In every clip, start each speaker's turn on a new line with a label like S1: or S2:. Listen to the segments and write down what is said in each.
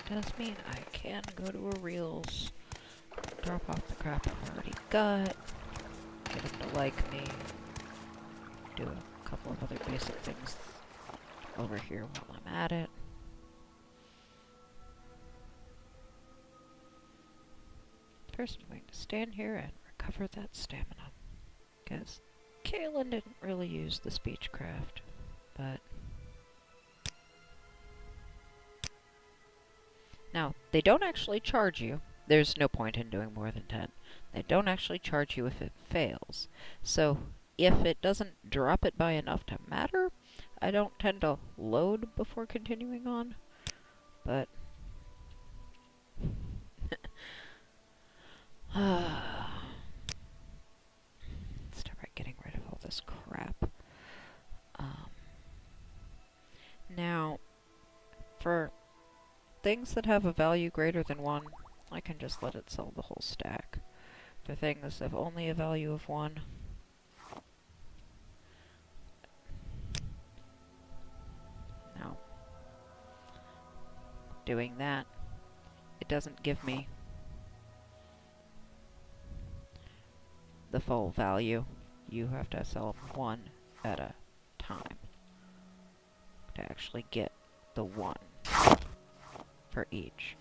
S1: does mean I can go to Arrille's, drop off the crap I've already got, get him to like me, do a couple of other basic things over here while I'm at it. First I'm going to stand here and recover that stamina, because Kaelin didn't really use the speechcraft, but... Now, they don't actually charge you. There's no point in doing more than 10. They don't actually charge you if it fails. So, if it doesn't drop it by enough to matter, I don't tend to load before continuing on. But... start getting rid of all this crap. Now, for things that have a value greater than 1, I can just let it sell the whole stack. For things of only a value of 1, now, doing that, it doesn't give me the full value. You have to sell 1 at a time to actually get the 1 for each.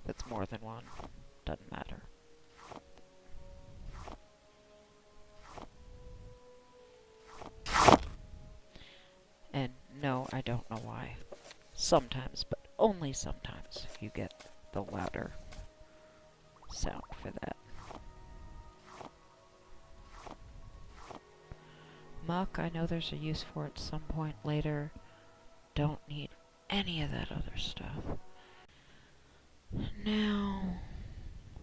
S1: If it's more than 1, doesn't matter. And no, I don't know why. Sometimes, but only sometimes, you get the louder sound for that. Muck, I know there's a use for it some point later. Don't need any of that other stuff. Now,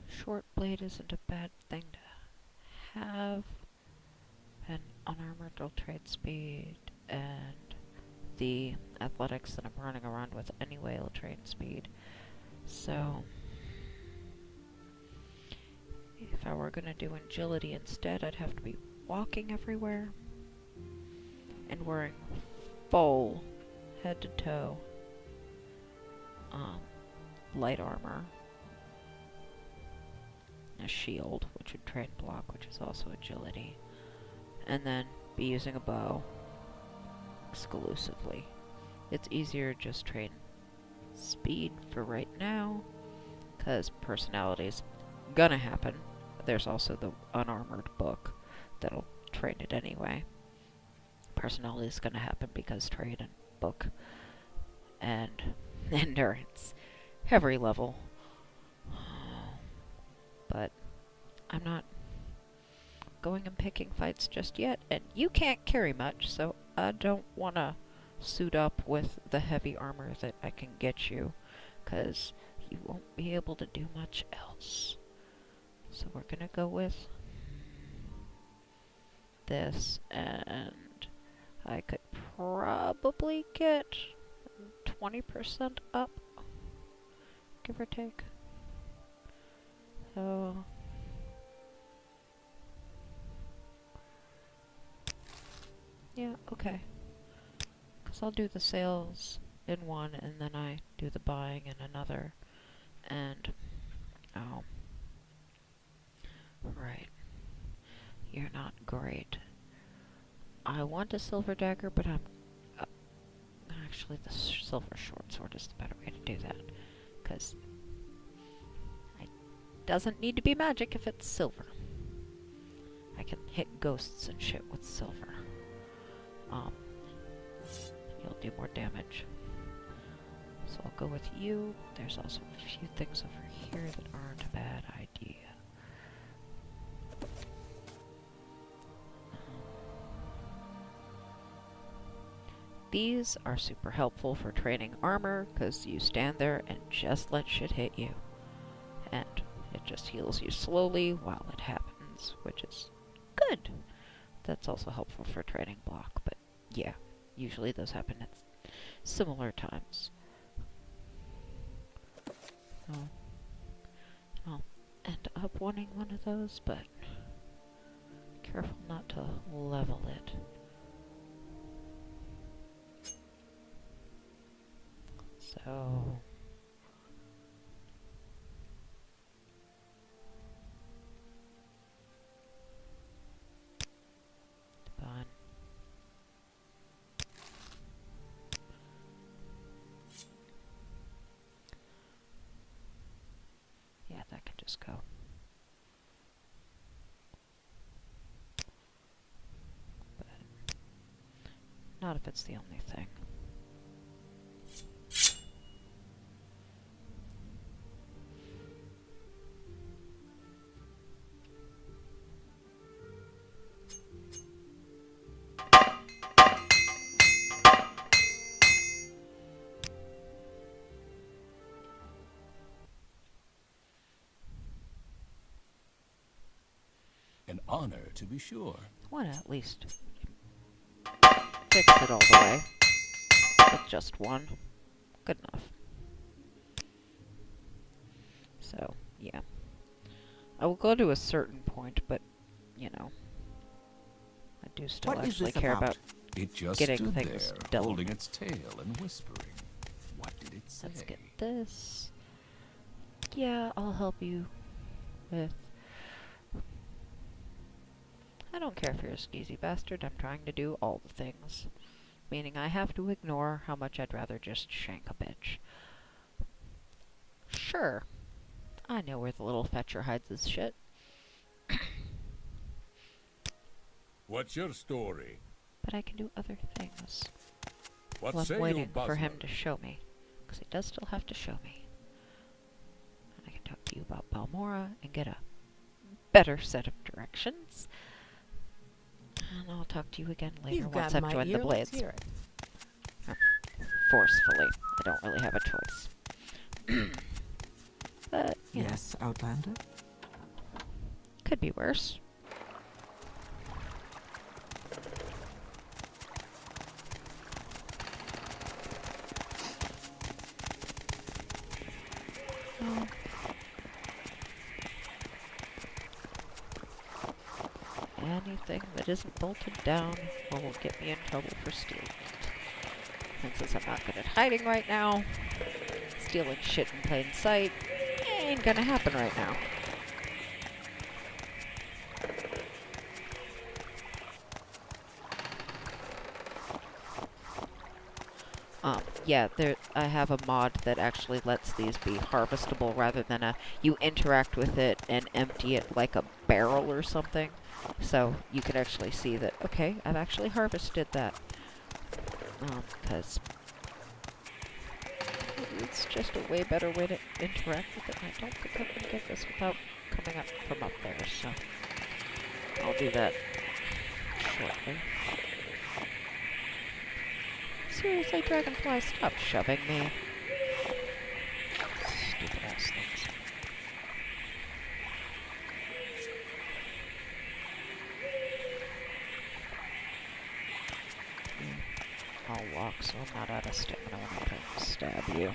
S1: short blade isn't a bad thing to have. And unarmored will trade speed, and the athletics that I'm running around with anyway will trade speed. So, if I were gonna do agility instead, I'd have to be walking everywhere and wearing full head to toe light armor, a shield, which would trade block, which is also agility, and then be using a bow exclusively. It's easier to just trade speed for right now, because personality's gonna happen. There's also the unarmored book that'll trade it anyway. Personality's gonna happen because trade and book and endurance every level. But I'm not going and picking fights just yet, and you can't carry much, so I don't want to suit up with the heavy armor that I can get you, because you won't be able to do much else. So we're gonna go with this, and I could probably get 20% up, give or take. So yeah, okay. Because I'll do the sales in one, and then I do the buying in another. And, oh. Right. You're not great. I want a silver dagger, but I'm... actually, the silver short sword is the better way to do that. Because it doesn't need to be magic if it's silver. I can hit ghosts and shit with silver. You'll do more damage. So I'll go with you. There's also a few things over here that aren't a bad idea. These are super helpful for training armor, because you stand there and just let shit hit you. And it just heals you slowly while it happens, which is good. That's also helpful for training block, but yeah, usually those happen at similar times. I'll end up wanting one of those, but careful not to level it. this go? But not if it's the only thing.
S2: An honor, to be sure.
S1: Want to at least fix it all the way with just one. Good enough. So, yeah. I will go to a certain point, but, you know, I do still actually care about
S2: It just
S1: getting
S2: stood
S1: things
S2: there,
S1: done.
S2: holding its tail and whispering. What did it say?
S1: Let's get this. Yeah, I'll help you with... I don't care if you're a skeezy bastard, I'm trying to do all the things. Meaning I have to ignore how much I'd rather just shank a bitch. Sure. I know where the little fetcher hides his shit.
S3: What's your story?
S1: But I can do other things.
S3: What
S1: Well,
S3: say
S1: I'm
S3: you,
S1: waiting for him
S3: Bosman?
S1: to show me. Because he does still have to show me. And I can talk to you about Balmora and get a better set of directions. And I'll talk to you again later once I've joined the Blades. Forcefully. I don't really have a choice. But, you know,
S4: Yes, Outlander?
S1: could be worse. Oh. Anything that isn't bolted down or will get me in trouble for stealing it. And since I'm not good at hiding right now, stealing shit in plain sight ain't gonna happen right now. Yeah, I have a mod that actually lets these be harvestable rather than you interact with it and empty it like a barrel or something. So you can actually see that, okay, I've actually harvested that. Because it's just a way better way to interact with it. I don't think I can get this without coming up from up there, so I'll do that shortly. Seriously, Dragonfly, stop shoving me. Stupid ass things. I'll walk so I'm not out of stamina when I'm trying to stab you.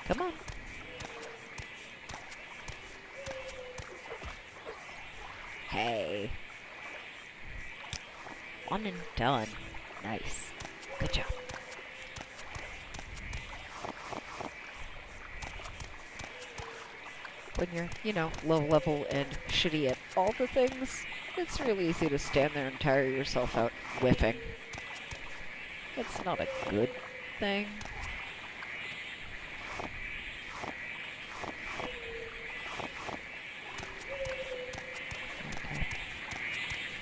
S1: Come on. Hey. One and done. Nice. Good job. When you're, you know, low level and shitty at all the things, it's really easy to stand there and tire yourself out whiffing. It's not a good thing. Okay.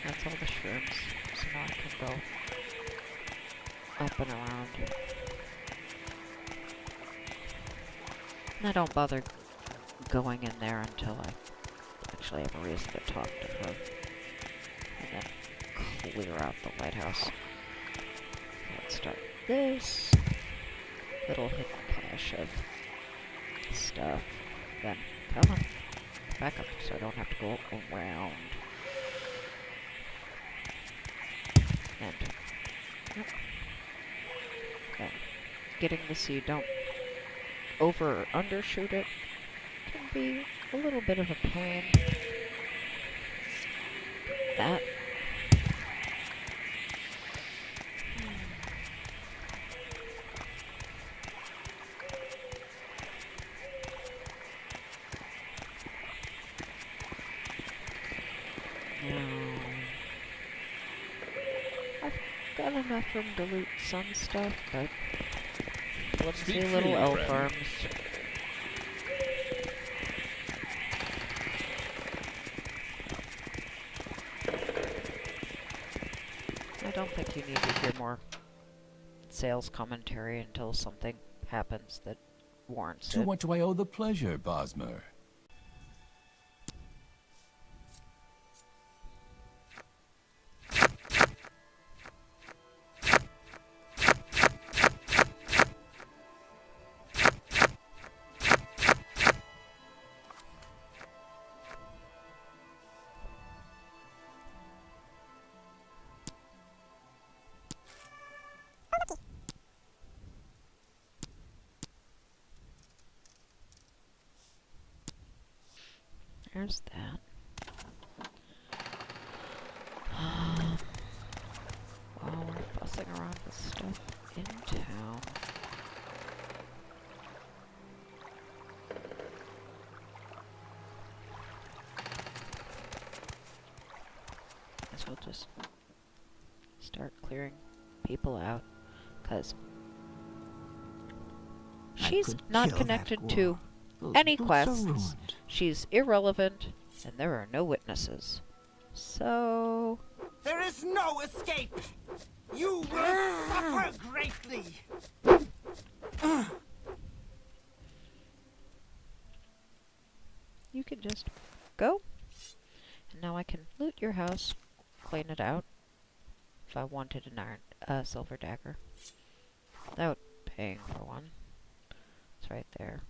S1: That's all the shrooms. So now I can go up and around. And I don't bother going in there until I actually have a reason to talk to her. And then clear out the lighthouse. So let's start this little hidden cache of stuff. Then, come on, back up so I don't have to go around. And, yep. Then, getting the seed, don't over or undershoot it. Can be a little bit of a pain. That. No. enough room to loot some stuff, but flimsy
S3: Speak
S1: little
S3: freely,
S1: elf
S3: friend.
S1: arms. I don't think you need to hear more sales commentary until something happens that warrants
S2: To
S1: it.
S2: what do I owe the pleasure, Bosmer?
S1: There's that. While we're fussing around with stuff in town. Guess we'll just start clearing people out, because she's not connected to any quests. She's irrelevant, and there are no witnesses. So...
S4: There is no escape! You will suffer greatly!
S1: you can just go. And now I can loot your house, clean it out, if I wanted an silver dagger. Without paying for one. It's right there.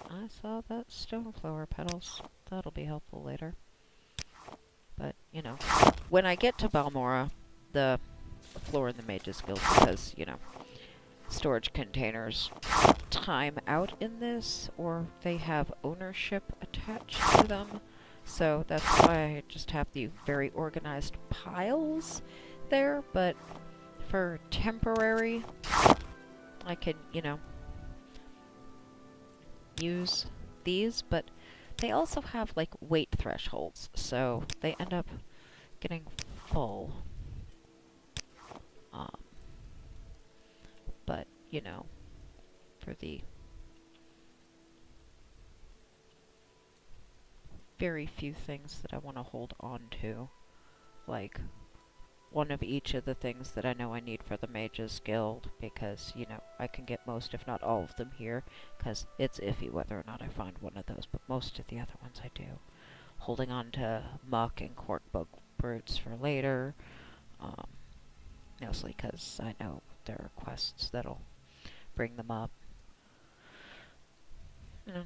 S1: I saw that stoneflower petals. That'll be helpful later. But, you know, when I get to Balmora, the floor in the Mages Guild, because, you know, storage containers time out in this, or they have ownership attached to them. So that's why I just have the very organized piles there, but for temporary, I can, you know, use these, but they also have like weight thresholds, so they end up getting full. But, you know, for the very few things that I want to hold on to, like one of each of the things that I know I need for the Mages Guild, because, you know, I can get most, if not all of them here, because it's iffy whether or not I find one of those, but most of the other ones I do. Holding on to muck and cork bug brutes for later, mostly because I know there are quests that'll bring them up. You know,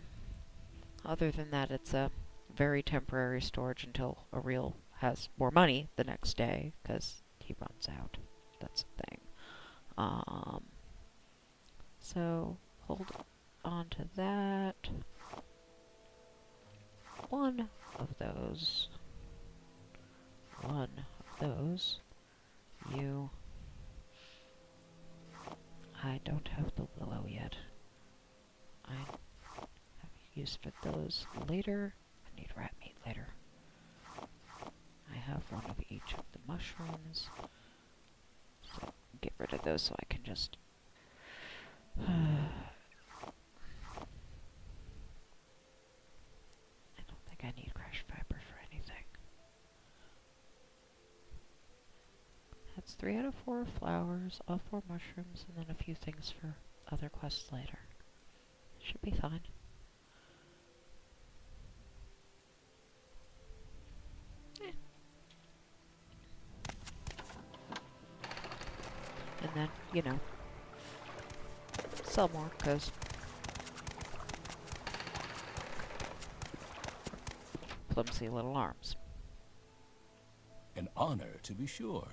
S1: other than that, it's a very temporary storage until Arrille has more money the next day, because he runs out. That's the thing. So, hold on to that. One of those. You. I don't have the willow yet. I have use for those later. I need rat meat later. I have one of each of the mushrooms. So get rid of those so I can just... I don't think I need crash fiber for anything. That's 3 out of 4 flowers, all 4 mushrooms, and then a few things for other quests later. Should be fine. And then, you know, sell more, because flimsy little arms.
S2: An honor, to be sure.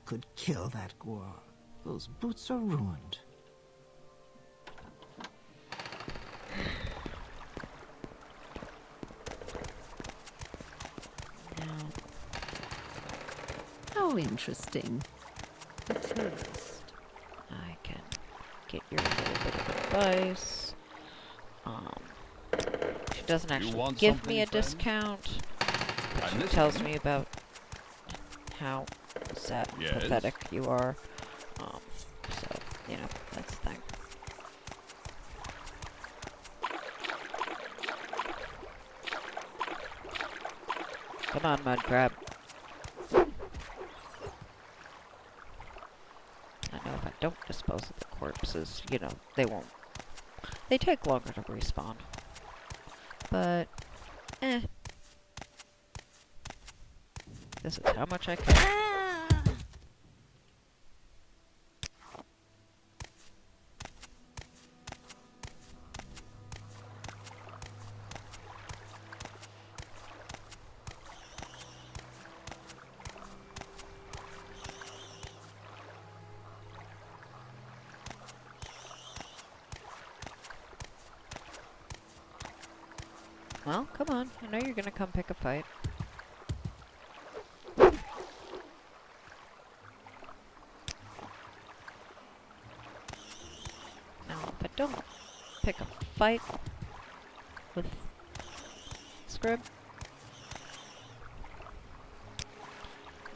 S4: could kill that Guar. Those boots are ruined.
S1: Now,
S5: How interesting.
S1: at least I can get your little bit of advice. She doesn't actually
S2: want
S1: give me
S2: something,
S1: a
S2: friend?
S1: discount.
S2: I'm
S1: She
S2: listening.
S1: tells me about how sad and
S2: Yes?
S1: pathetic you are. So, you know, that's the thing. Come on, mud crab. I know if I don't dispose of the corpses, you know, they won't. They take longer to respawn. But, this is how much I can. Well, come on. I know you're gonna come pick a fight. Now, if I don't pick a fight with Scrib,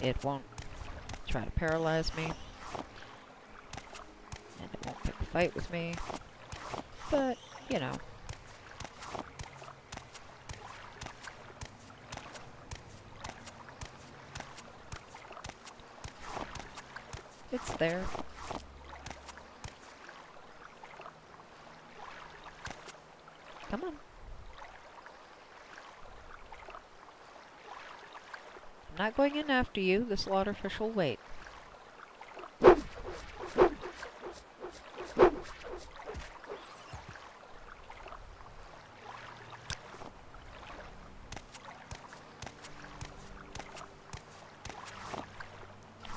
S1: it won't try to paralyze me, and it won't pick a fight with me, but, you know. It's there. Come on. I'm not going in after you. The slaughterfish will wait.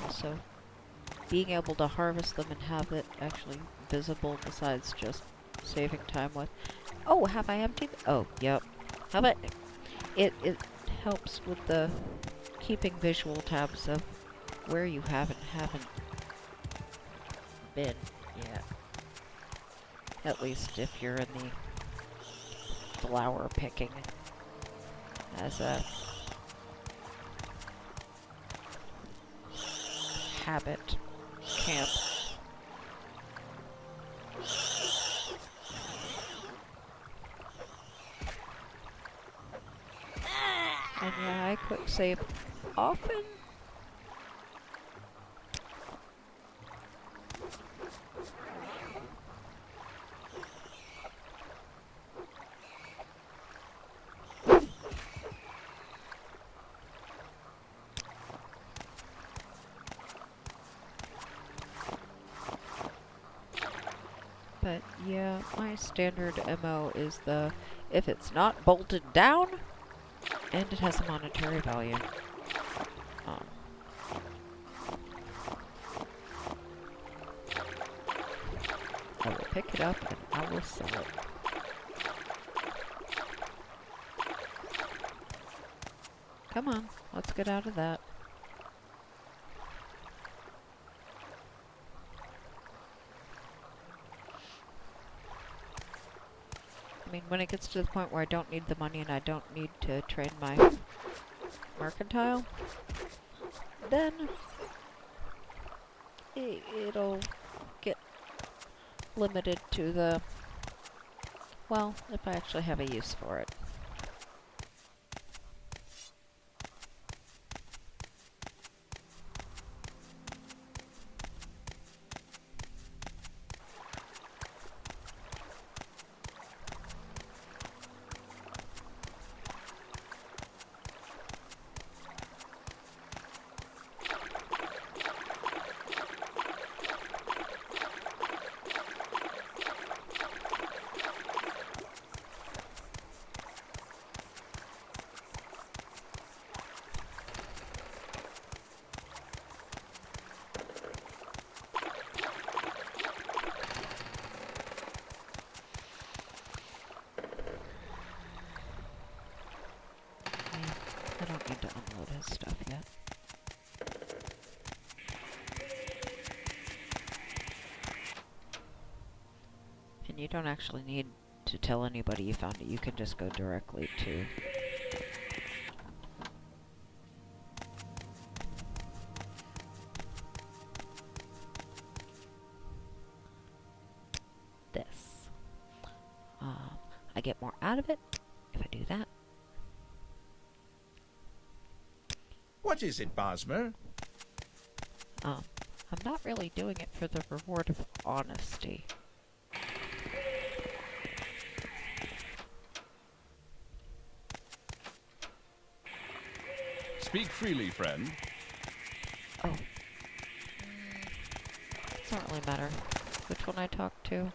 S1: Also, being able to harvest them and have it actually visible besides just saving time with... Oh, have I emptied? Oh, yep. How about... It helps with the keeping visual tabs of where you haven't been yet. At least if you're in the flower picking as a habit camp. And yeah, I quick save often. But yeah, my standard MO is the if it's not bolted down and it has a monetary value. I will pick it up and I will sell it. Come on, let's get out of that. I mean, when it gets to the point where I don't need the money and I don't need to train my mercantile, then it'll get limited to the, well, if I actually have a use for it. his stuff yet. And you don't actually need to tell anybody you found it. You can just go directly to this. I get more out of it if I do that.
S5: What is it, Bosmer?
S1: I'm not really doing it for the reward of honesty.
S3: Speak freely, friend.
S1: Oh. It doesn't really matter which one I talk to.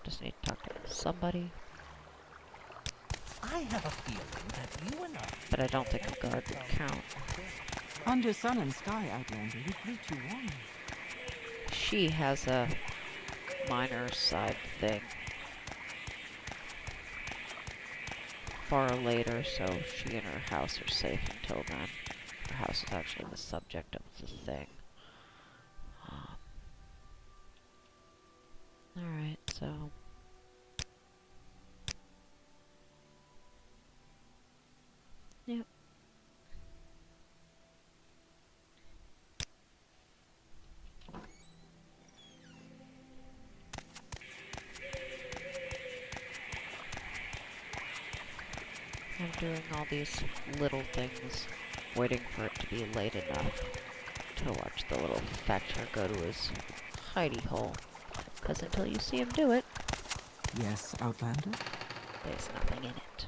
S1: Just need to talk to somebody.
S4: I have a feeling that you and I...
S1: But I don't think a guard would count.
S6: Under sun and sky, Outlander, we greet you warmly.
S1: She has a minor side thing. Far later, so she and her house are safe until then. Her house is actually the subject of the thing. Alright, so... Yep. I'm doing all these little things, waiting for it to be late enough to watch the little fetcher go to his hidey hole. 'Cause until you see him do it,
S6: Yes, Outlander?
S1: there's nothing in it.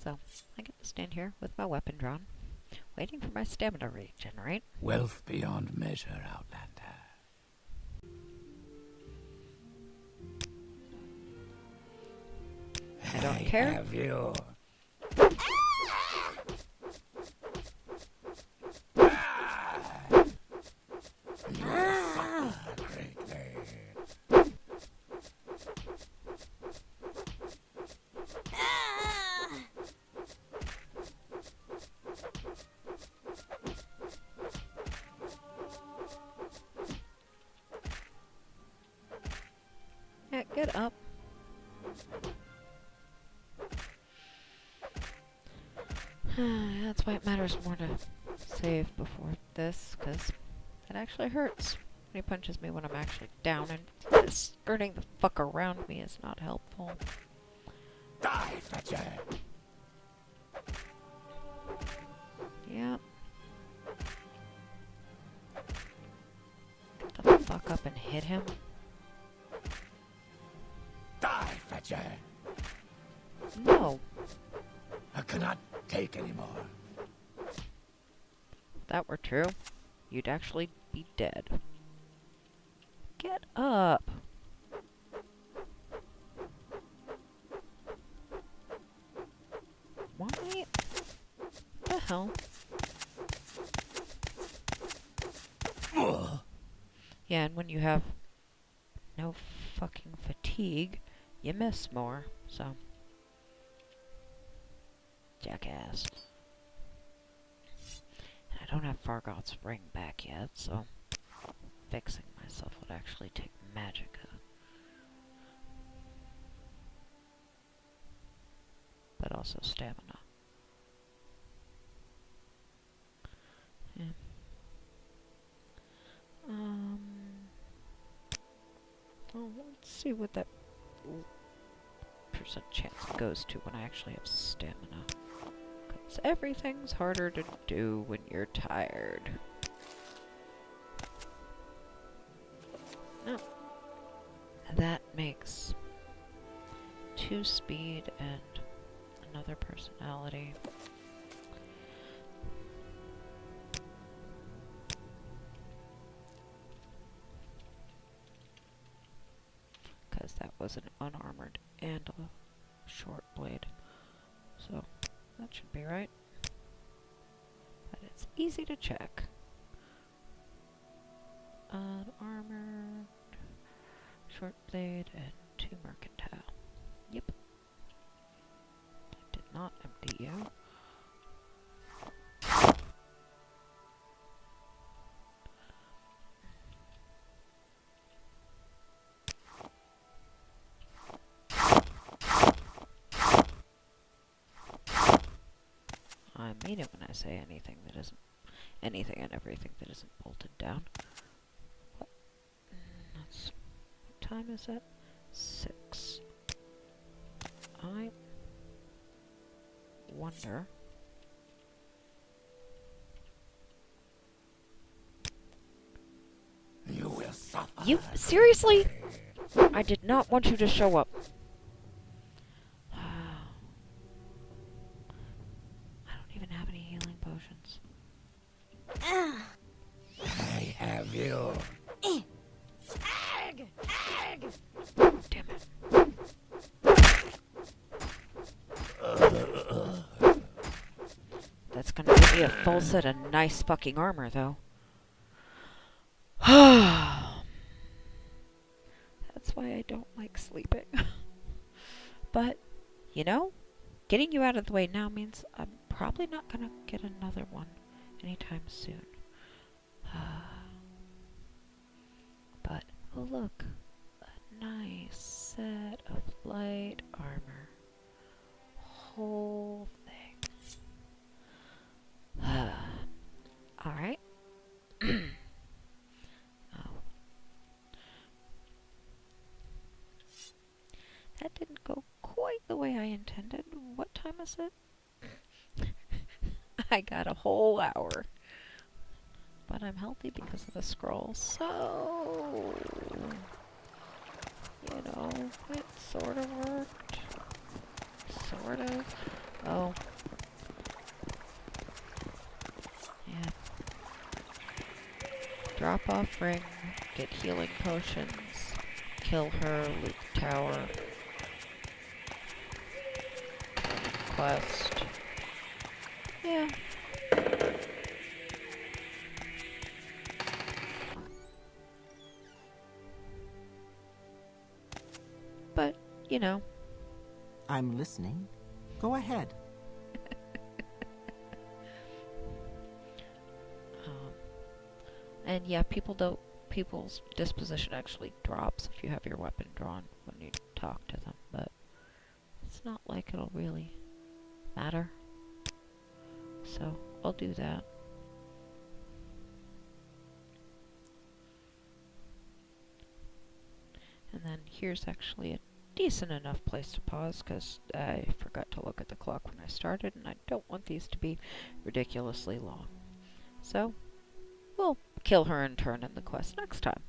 S1: So, I get to stand here with my weapon drawn, waiting for my stamina to regenerate.
S2: Wealth beyond measure, Outlander.
S1: I don't care.
S2: Have you.
S1: Yeah, get up. That's why it matters more to save before this, because it actually hurts when he punches me when I'm actually down, and skirting the fuck around me is not helpful.
S2: Die, Fetcher!
S1: Yep. Get the fuck up and hit him.
S2: Die, Fetcher!
S1: No.
S2: I cannot take any more.
S1: If that were true, you'd actually be dead. Get up. Why? The hell? Yeah, and when you have no fucking fatigue, you miss more, so. Jackass. And I don't have Fargoth's ring back yet, so fixing myself would actually take magicka. But also stamina. Yeah. Well, let's see what that percent chance goes to when I actually have stamina. Because everything's harder to do when you're tired. No. That makes 2 speed and another personality. Because that was an unarmored and a short blade. So, that should be right. But it's easy to check. Unarmored, short blade, and 2 mercantile. Do you? I mean it when I say anything that isn't anything and everything that isn't bolted down. What? What time is it? 6. I wonder.
S4: You will suffer.
S1: You seriously? I did not want you to show up. I don't even have any healing potions.
S4: I have you.
S1: Damn it. That's gonna give me a full set of nice fucking armor, though. That's why I don't like sleeping. But, you know, getting you out of the way now means I'm probably not gonna get another one anytime soon. But, oh look, a nice set of light armor. Whole thing. Alright. Oh. That didn't go quite the way I intended. What time is it? I got a whole hour. But I'm healthy because of the scroll, so... You know, it sort of worked. Sort of. Oh. Yeah. Drop off ring, get healing potions, kill her, loot the tower. Quest. Yeah. But, you know.
S6: I'm listening. Go ahead.
S1: And yeah, people's disposition actually drops if you have your weapon drawn when you talk to them, but it's not like it'll really matter. So, I'll do that. And then here's actually a decent enough place to pause, because I forgot to look at the clock when I started, and I don't want these to be ridiculously long. So, we'll kill her in turn in the quest next time.